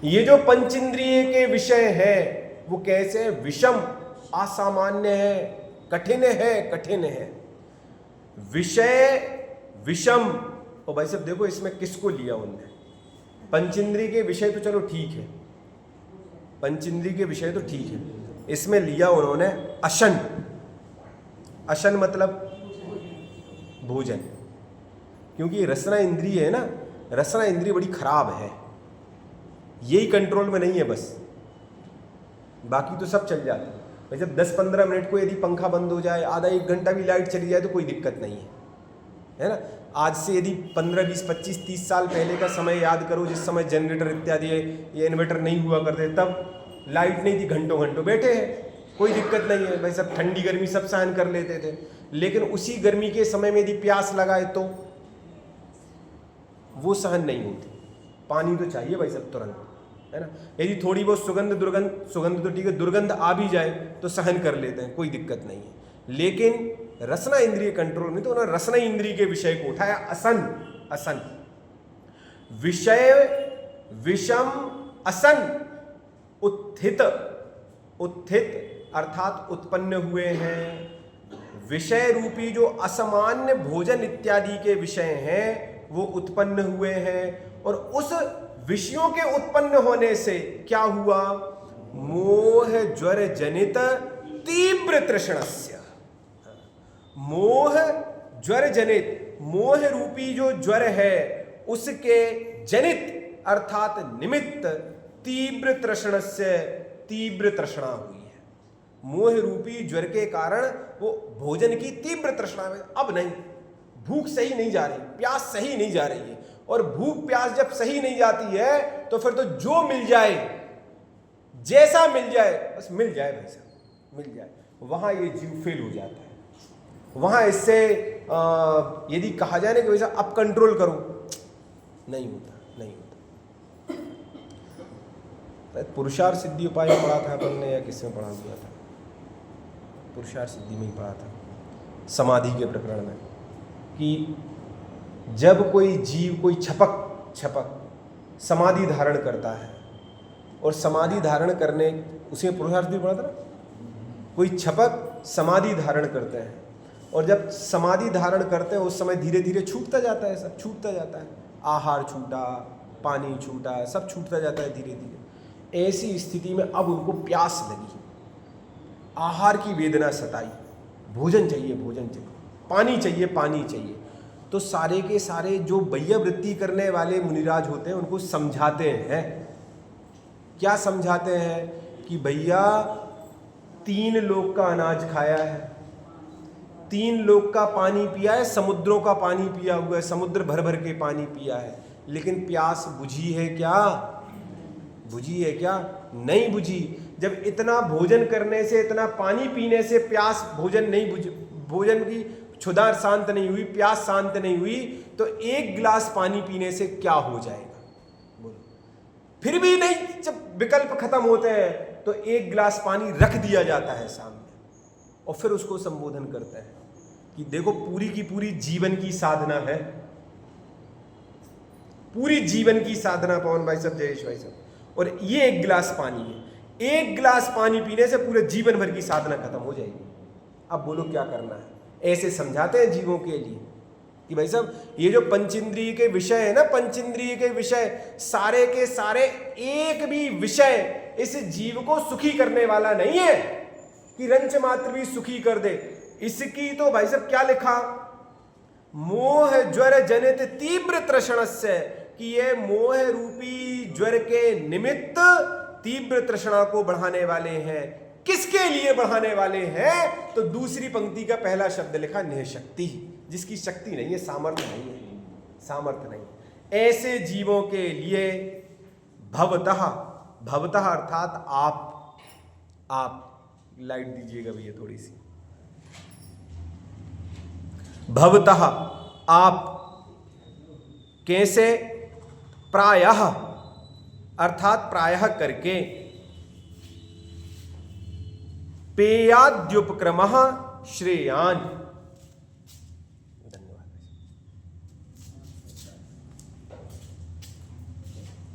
ये जो पंचेंद्रिय के विषय है वो कैसे है? विषम, असामान्य है, कठिन है, कठिन है। विषय विषम। और भाई साहब देखो इसमें किसको लिया उनने? पंचेंद्रिय के विषय तो चलो ठीक है, पंचेंद्रिय के विषय तो ठीक है, इसमें लिया उन्होंने अशन। अशन मतलब भोजन, क्योंकि रसना इंद्रिय है ना, रसना इंद्रिय बड़ी खराब है, यही कंट्रोल में नहीं है बस, बाकी तो सब चल जाता है। भाई जब 10-15 मिनट को यदि पंखा बंद हो जाए, आधा 1 घंटा भी लाइट चली जाए तो कोई दिक्कत नहीं है ना। आज से यदि 15, 20, 25, 30 साल पहले का समय याद करो, जिस समय जनरेटर इत्यादि ये इन्वर्टर नहीं हुआ करते, तब लाइट नहीं थी, घंटों घंटों बैठे हैं, कोई दिक्कत नहीं है भाई, सब ठंडी गर्मी सब सहन कर लेते थे। लेकिन उसी गर्मी के समय में यदि प्यास लगाए तो वो सहन नहीं होती, पानी तो चाहिए भाई सब तुरंत, है ना। यदि थोड़ी बहुत सुगंध तो ठीक है, दुर्गंध आ भी जाए तो सहन कर लेते हैं, कोई दिक्कत नहीं है। लेकिन रसना इंद्रिय कंट्रोल में, तो उन्होंने रसना इंद्रिय के विषय को उठाया असन। असन विषय विषम असन उत्थित, उत्थित अर्थात उत्पन्न हुए हैं। विषय रूपी जो असामान्य भोजन इत्यादि के विषय हैं वो उत्पन्न हुए हैं, और उस विषयों के उत्पन्न होने से क्या हुआ? मोह ज्वर जनित तीव्र तृष्णस्य। मोह ज्वर जनित, मोह रूपी जो ज्वर है उसके जनित अर्थात निमित्त तीव्र तृष्णस्य, तीव्र तृष्णा हुई है। मोह रूपी ज्वर के कारण वो भोजन की तीव्र तृष्णा में, अब नहीं, भूख सही नहीं जा रही, प्यास सही नहीं जा रही है, और भूख प्यास जब सही नहीं जाती है तो फिर तो जो मिल जाए, जैसा मिल जाए, बस मिल जाए भाई साहब, मिल जाए, वहां ये जीव फेल हो जाता है। वहां इससे यदि कहा जाए ना कि वैसा अब कंट्रोल करो, नहीं होता, नहीं होता। पुरुषार्थ सिद्धि उपाय में पढ़ा था अपन ने, या किसमें पढ़ा हुआ था? पुरुषार्थ सिद्धि में ही पढ़ा था, समाधि के प्रकरण में, कि जब कोई जीव, कोई छपक समाधि धारण करता है, और समाधि धारण करने, उसी में पुरुषार्थ भी पढ़ा था ना, कोई छपक समाधि धारण करते हैं, और जब समाधि धारण करते हैं उस समय धीरे धीरे छूटता जाता है, सब छूटता जाता है, आहार छूटा, पानी छूटा, सब छूटता जाता है धीरे धीरे। ऐसी स्थिति में अब उनको प्यास लगी, आहार की वेदना सताई, भोजन चाहिए, भोजन चाहिए, पानी चाहिए, पानी चाहिए। तो सारे के सारे जो बैया वृत्ति करने वाले मुनिराज होते हैं उनको समझाते हैं। क्या समझाते हैं? कि भैया 3 लोक का अनाज खाया है, 3 लोक का पानी पिया है, समुद्रों का पानी पिया हुआ है, समुद्र भर भर के पानी पिया है, लेकिन प्यास बुझी है क्या? बुझी है क्या? नहीं बुझी। जब इतना भोजन करने से, इतना पानी पीने से प्यास, भोजन नहीं बुझी, भोजन की क्षुधा शांत नहीं हुई, प्यास शांत नहीं हुई, तो 1 गिलास पानी पीने से क्या हो जाएगा? बोलो। फिर भी नहीं, जब विकल्प खत्म होते हैं तो 1 गिलास पानी रख दिया जाता है सामने, और फिर उसको संबोधन करते हैं कि देखो पूरी की पूरी जीवन की साधना है, पूरी जीवन की साधना पवन भाई साहब, जयेश भाई साहब, और ये 1 गिलास पानी है, 1 गिलास पानी पीने से पूरे जीवन भर की साधना खत्म हो जाएगी। अब बोलो क्या करना है? ऐसे समझाते हैं जीवों के लिए कि भाई साहब ये जो पंचेंद्रिय के विषय है ना, पंचेंद्रिय के विषय सारे के सारे, एक भी विषय इस जीव को सुखी करने वाला नहीं है कि रंच मात्र भी सुखी कर दे। इसकी तो भाई साहब क्या लिखा? मोह ज्वर जनित तीव्र तृष्णस्य, कि ये मोह रूपी ज्वर के निमित्त तीव्र तृष्णा को बढ़ाने वाले हैं। किसके लिए बढ़ाने वाले हैं? तो दूसरी पंक्ति का पहला शब्द लिखा निःशक्ति, जिसकी शक्ति नहीं है, सामर्थ्य नहीं है, सामर्थ्य नहीं। ऐसे जीवों के लिए भवतः, भवतः अर्थात आप लाइट दीजिएगा भैया थोड़ी सी, भवतः आप, कैसे? प्रायः अर्थात प्रायः करके, पेयाद्युपक्रमः श्रेयान। धन्यवाद।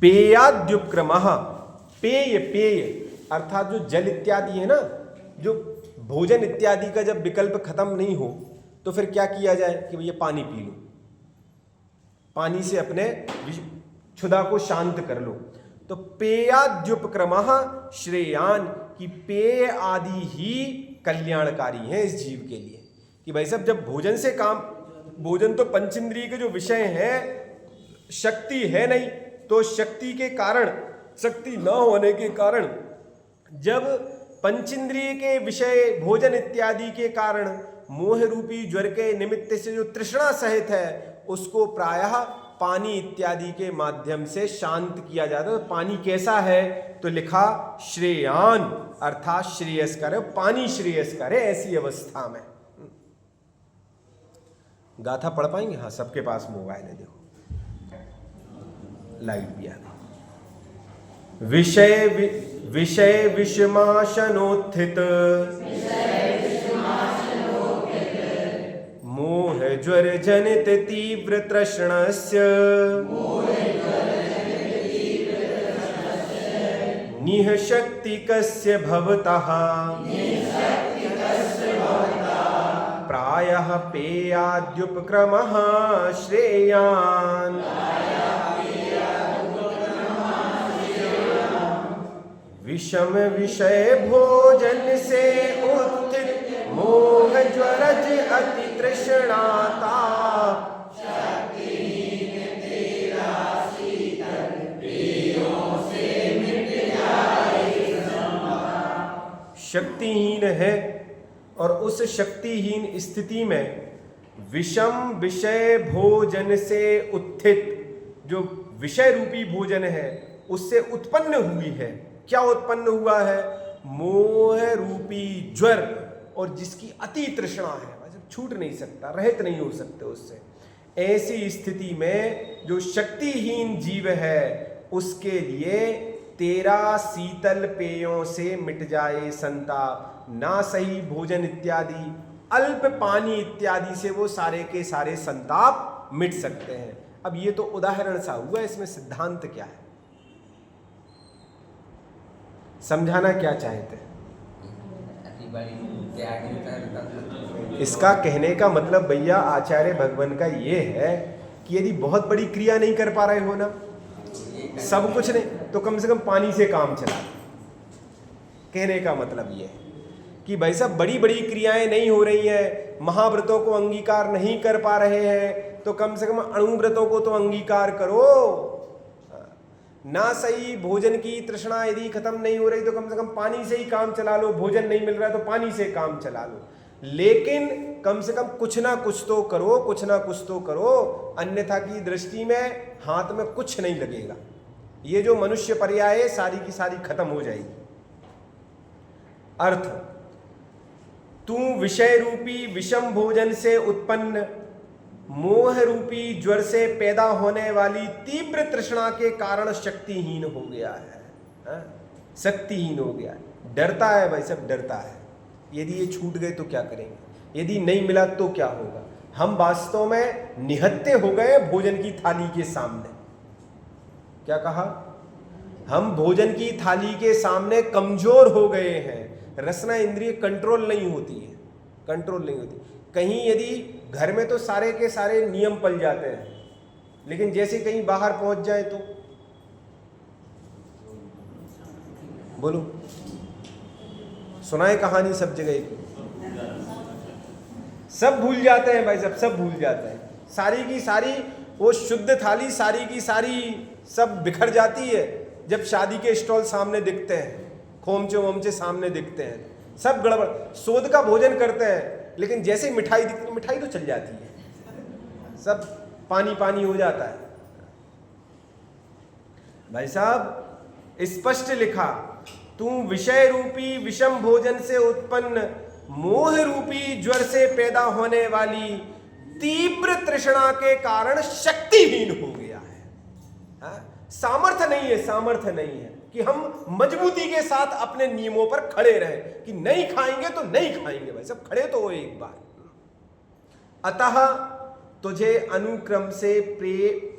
पेयाद्युपक्रमः, पेय पेय अर्थात जो जल इत्यादि है ना, जो भोजन इत्यादि का जब विकल्प खत्म नहीं हो तो फिर क्या किया जाए कि भैया पानी पी लो, पानी से अपने क्षुधा को शांत कर लो। तो पेयाद्युपक्रमः श्रेयान की पेय आदि ही कल्याणकारी हैं इस जीव के लिए। कि भाई साहब जब भोजन से काम, भोजन तो पंचेंद्रिय के जो विषय है, शक्ति है नहीं, तो शक्ति के कारण, शक्ति न होने के कारण जब पंचेंद्रिय के विषय भोजन इत्यादि के कारण मोह रूपी ज्वर के निमित्त से जो तृष्णा सहित है उसको प्रायः पानी इत्यादि के माध्यम से शांत किया जाता है। तो पानी कैसा है तो लिखा श्रेयान अर्थात श्रेयस्कर, पानी श्रेयस्कर है ऐसी अवस्था में। गाथा पढ़ पाएंगे? हाँ, सबके पास मोबाइल है, देखो लाइट भी आ गई। विषय विषमाशनोत्थित मोह ज्वर जनित तीव्र तृष्णस्य निह शक्ति कस्य भवतः प्रायः पेयाद्युपक्रमः श्रेयान्। विषम विषय भोजन से उत्थित मोह ज्वरज अति तृष्णाता शक्तिहीन है और उस शक्तिहीन स्थिति में विषम विषय भोजन से उत्थित जो विषय रूपी भोजन है उससे उत्पन्न हुई है। क्या उत्पन्न हुआ है? मोह रूपी ज्वर, और जिसकी अति तृष्णा है, छूट नहीं सकता, रहित नहीं हो सकते उससे। ऐसी स्थिति में जो शक्तिहीन जीव है उसके लिए तेरा शीतल पेयों से मिट जाए संताप, ना सही भोजन इत्यादि अल्प पानी इत्यादि से वो सारे के सारे संताप मिट सकते हैं। अब ये तो उदाहरण सा हुआ, इसमें सिद्धांत क्या है, समझाना क्या चाहते हैं? इसका कहने का मतलब भैया आचार्य भगवान का ये है कि यदि बहुत बड़ी क्रिया नहीं कर पा रहे हो ना, सब कुछ नहीं, तो कम से कम पानी से काम चला। कहने का मतलब ये है कि भाई साहब बड़ी बड़ी क्रियाएं नहीं हो रही हैं, महाव्रतों को अंगीकार नहीं कर पा रहे हैं, तो कम से कम अणुव्रतों को तो अंगीकार करो ना। सही भोजन की तृष्णा यदि खत्म नहीं हो रही तो कम से कम पानी से ही काम चला लो, भोजन नहीं मिल रहा है तो पानी से काम चला लो, लेकिन कम से कम कुछ ना कुछ तो करो, कुछ ना कुछ तो करो, अन्यथा की दृष्टि में हाथ में कुछ नहीं लगेगा। ये जो मनुष्य पर्याय है सारी की सारी खत्म हो जाएगी। अर्थ, तू विषय रूपी विषम भोजन से उत्पन्न मोह रूपी ज्वर से पैदा होने वाली तीव्र तृष्णा के कारण शक्तिहीन हो गया है, शक्तिहीन हो गया है, डरता है भाई सब, डरता है यदि ये छूट गए तो क्या करेंगे, यदि नहीं मिला तो क्या होगा। हम वास्तव में निहत्ते हो गए भोजन की थाली के सामने। क्या कहा? हम भोजन की थाली के सामने कमजोर हो गए हैं, रसना इंद्रिय कंट्रोल नहीं होती है, कंट्रोल नहीं होती। कहीं यदि घर में तो सारे के सारे नियम पल जाते हैं, लेकिन जैसे कहीं बाहर पहुंच जाए तो बोलो, सुनाए कहानी सब जगह की, सब भूल जाते हैं भाई साहब, सब भूल जाते हैं। सारी की सारी वो शुद्ध थाली सारी की सारी सब बिखर जाती है जब शादी के स्टॉल सामने दिखते हैं, खोमचे वोमचे सामने दिखते हैं, सब गड़बड़। सोद का भोजन करते हैं लेकिन जैसे मिठाई दिखती है, मिठाई तो चल जाती है, सब पानी पानी हो जाता है। भाई साहब स्पष्ट लिखा, तू विषय रूपी विषम भोजन से उत्पन्न मोह रूपी ज्वर से पैदा होने वाली तीव्र तृष्णा के कारण शक्तिहीन हो गया है। सामर्थ्य नहीं है, सामर्थ्य नहीं है कि हम मजबूती के साथ अपने नियमों पर खड़े रहे कि नहीं खाएंगे तो नहीं खाएंगे। भाई सब खड़े तो हो एक बार। अतः तुझे अनुक्रम से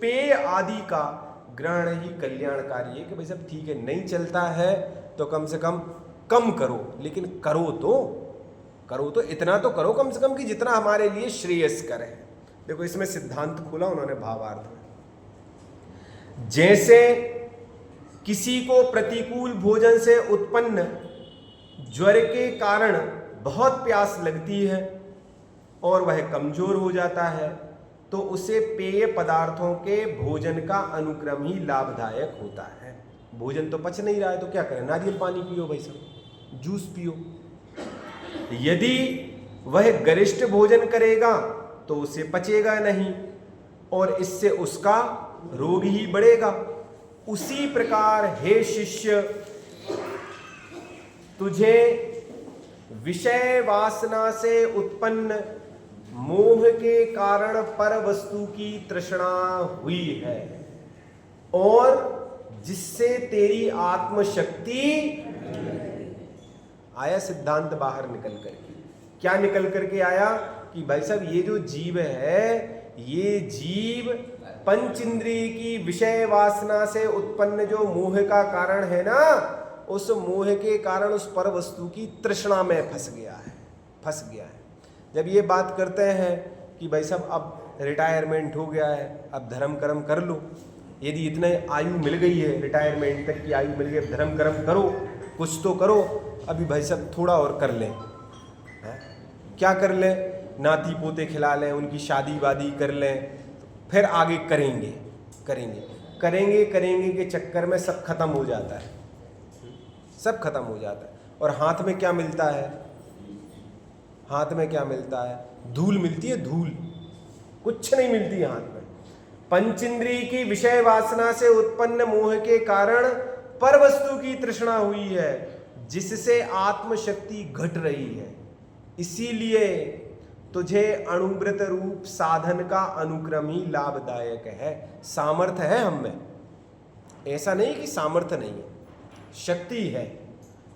पेय आदि का ग्रहण ही कल्याणकारी है कि भाई सब ठीक है, नहीं चलता है तो कम से कम करो, लेकिन करो तो इतना तो करो कम से कम कि जितना हमारे लिए श्रेयस्कर है। देखो इसमें सिद्धांत खोला उन्होंने भावार्थ में। जैसे किसी को प्रतिकूल भोजन से उत्पन्न ज्वर के कारण बहुत प्यास लगती है और वह कमजोर हो जाता है, तो उसे पेय पदार्थों के भोजन का अनुक्रम ही लाभदायक होता है। भोजन तो पच नहीं रहा है तो क्या करें, नारियल पानी पियो भाई साहब, जूस पियो। यदि वह गरिष्ठ भोजन करेगा तो उसे पचेगा नहीं और इससे उसका रोग ही बढ़ेगा। उसी प्रकार हे शिष्य, तुझे विषय वासना से उत्पन्न मोह के कारण पर वस्तु की तृष्णा हुई है और जिससे तेरी आत्मशक्ति आया। सिद्धांत बाहर निकल करके क्या निकल करके आया कि भाई साहब ये जो जीव है, ये जीव पंच इंद्रिय की विषय वासना से उत्पन्न जो मोह का कारण है ना, उस मोह के कारण उस पर वस्तु की तृष्णा में फंस गया है। जब ये बात करते हैं कि भाई साहब अब रिटायरमेंट हो गया है, अब धर्म कर्म कर लो, यदि इतने आयु मिल गई है, रिटायरमेंट तक की आयु मिल गई, अब धर्म कर्म करो, कुछ तो करो, अभी भाई साहब थोड़ा और कर लें। क्या कर लें? नाती पोते खिला लें, उनकी शादी वादी कर लें, फिर आगे करेंगे के चक्कर में सब खत्म हो जाता है, सब खत्म हो जाता है। और हाथ में क्या मिलता है? हाथ में क्या मिलता है? धूल मिलती है, धूल, कुछ नहीं मिलती है हाथ में। पंचेंद्रिय की विषय वासना से उत्पन्न मोह के कारण पर वस्तु की तृष्णा हुई है, जिससे आत्मशक्ति घट रही है। इसीलिए तुझे अणुव्रत रूप साधन का अनुक्रम ही लाभदायक है। सामर्थ्य है हम में, ऐसा नहीं कि सामर्थ्य नहीं है, शक्ति है,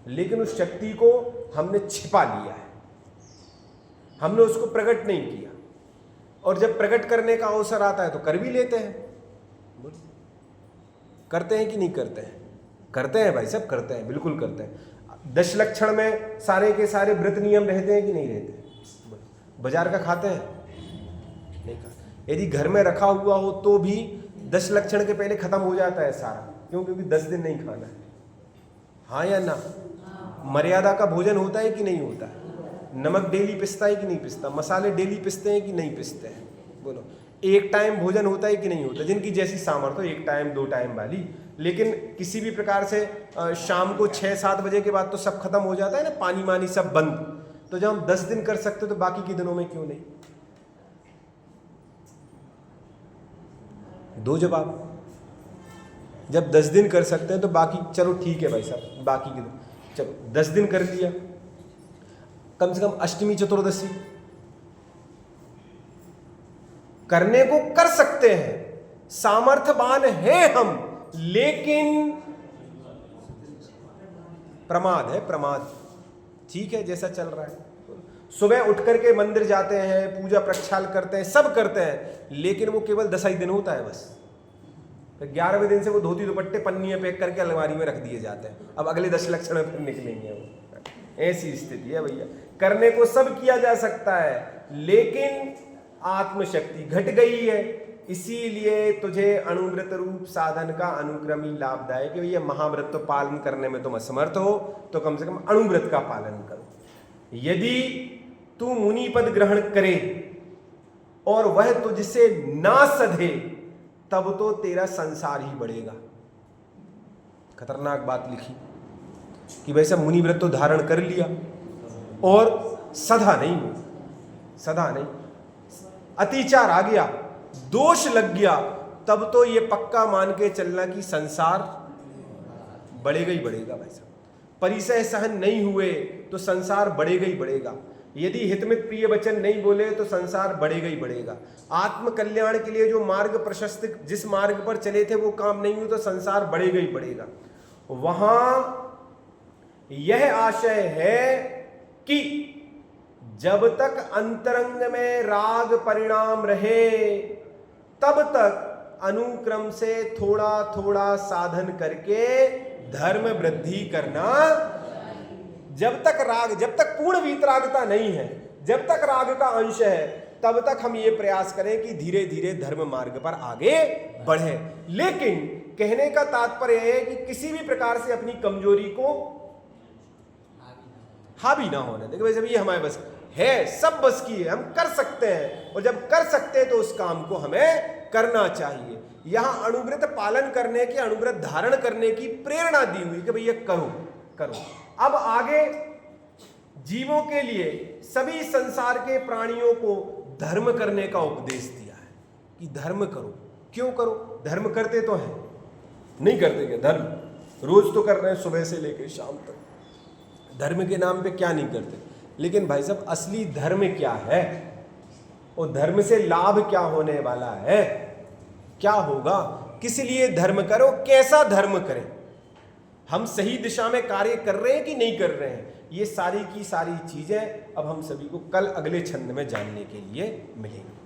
लेकिन उस शक्ति को हमने छिपा लिया है, हमने उसको प्रकट नहीं किया। और जब प्रकट करने का अवसर आता है तो कर भी लेते हैं। करते हैं कि नहीं करते हैं? करते हैं भाई सब, करते हैं, बिल्कुल करते हैं। 10 लक्षण में सारे के सारे व्रत नियम रहते हैं कि नहीं रहते? बाजार का खाते हैं? नहीं खाते। यदि घर में रखा हुआ हो तो भी 10 लक्षण के पहले खत्म हो जाता है सारा। क्यों? क्योंकि 10 दिन नहीं खाना है। हाँ या ना? मर्यादा का भोजन होता है कि नहीं होता है? नमक डेली पिसता है कि नहीं पिसता? मसाले डेली पिसते हैं कि नहीं पिसते हैं? बोलो। एक टाइम भोजन होता है कि नहीं होता? जिनकी जैसी सामर्थ्य, 1 टाइम 2 टाइम वाली। लेकिन किसी भी प्रकार से शाम को 6-7 बजे के बाद तो सब खत्म हो जाता है ना, पानी मानी सब बंद। तो जब हम 10 दिन कर सकते तो बाकी के दिनों में क्यों नहीं? दो जवाब। जब 10 दिन कर सकते हैं तो बाकी, चलो ठीक है भाई साहब, बाकी के दिन चलो 10 दिन कर लिया, कम से कम अष्टमी चतुर्दशी करने को कर सकते हैं, सामर्थ्यवान हैं हम, लेकिन प्रमाद है, प्रमाद। ठीक है, जैसा चल रहा है। सुबह उठ करके मंदिर जाते हैं, पूजा प्रक्षाल करते हैं, सब करते हैं, लेकिन वो केवल 10 ही दिन होता है बस। 11वें दिन से वो धोती दुपट्टे पन्नी में पैक करके अलमारी में रख दिए जाते हैं। अब अगले 10 लक्षण में फिर निकलेंगे वो। ऐसी स्थिति है भैया। करने को सब किया जा सकता है, लेकिन आत्मशक्ति घट गई है। इसीलिए तुझे अणुव्रत रूप साधन का अनुक्रम ही लाभदायक है। भैया महाव्रत तो पालन करने में तुम असमर्थ हो, तो कम से कम अणुव्रत का पालन करो। यदि तू मुनि पद ग्रहण करे और वह तुझसे ना सधे, तब तो तेरा संसार ही बढ़ेगा। खतरनाक बात लिखी कि वैसे मुनि व्रत तो धारण कर लिया और सधा नहीं, अतिचार आ गया, दोष लग गया, तब तो ये पक्का मान के चलना कि संसार बढ़ेगा ही बढ़ेगा भाई साहब। परिसह सहन नहीं हुए तो संसार बढ़ेगा ही बढ़ेगा। यदि हितमित प्रिय वचन नहीं बोले तो संसार बढ़ेगा ही बढ़ेगा। आत्म कल्याण के लिए जो मार्ग प्रशस्त, जिस मार्ग पर चले थे वो काम नहीं हुए तो संसार बढ़ेगा ही बढ़ेगा। वहां यह आशय है कि जब तक अंतरंग में राग परिणाम रहे, तब तक अनुक्रम से थोड़ा थोड़ा साधन करके धर्म वृद्धि करना। जब तक पूर्ण वीतरागता नहीं है, जब तक राग का अंश है, तब तक हम ये प्रयास करें कि धीरे धीरे धर्म मार्ग पर आगे बढ़े। लेकिन कहने का तात्पर्य है कि किसी भी प्रकार से अपनी कमजोरी को हावी ना होने दें। भाई जब ये हमारे बस है, सब बस की है, हम कर सकते हैं, और जब कर सकते हैं तो उस काम को हमें करना चाहिए। यहां अनुव्रत पालन करने के, अनुव्रत धारण करने की प्रेरणा दी हुई कि भैया करो करो। अब आगे जीवों के लिए, सभी संसार के प्राणियों को धर्म करने का उपदेश दिया है कि धर्म करो। क्यों करो? धर्म करते तो हैं, नहीं करते क्या? धर्म रोज तो कर रहे हैं, सुबह से लेकर शाम तक। धर्म के नाम पे क्या नहीं करते? लेकिन भाई साहब असली धर्म क्या है, और धर्म से लाभ क्या होने वाला है, क्या होगा, किस लिए धर्म करो, कैसा धर्म करें, हम सही दिशा में कार्य कर रहे हैं कि नहीं कर रहे हैं, ये सारी की सारी चीजें अब हम सभी को कल अगले छंद में जानने के लिए मिलेंगी।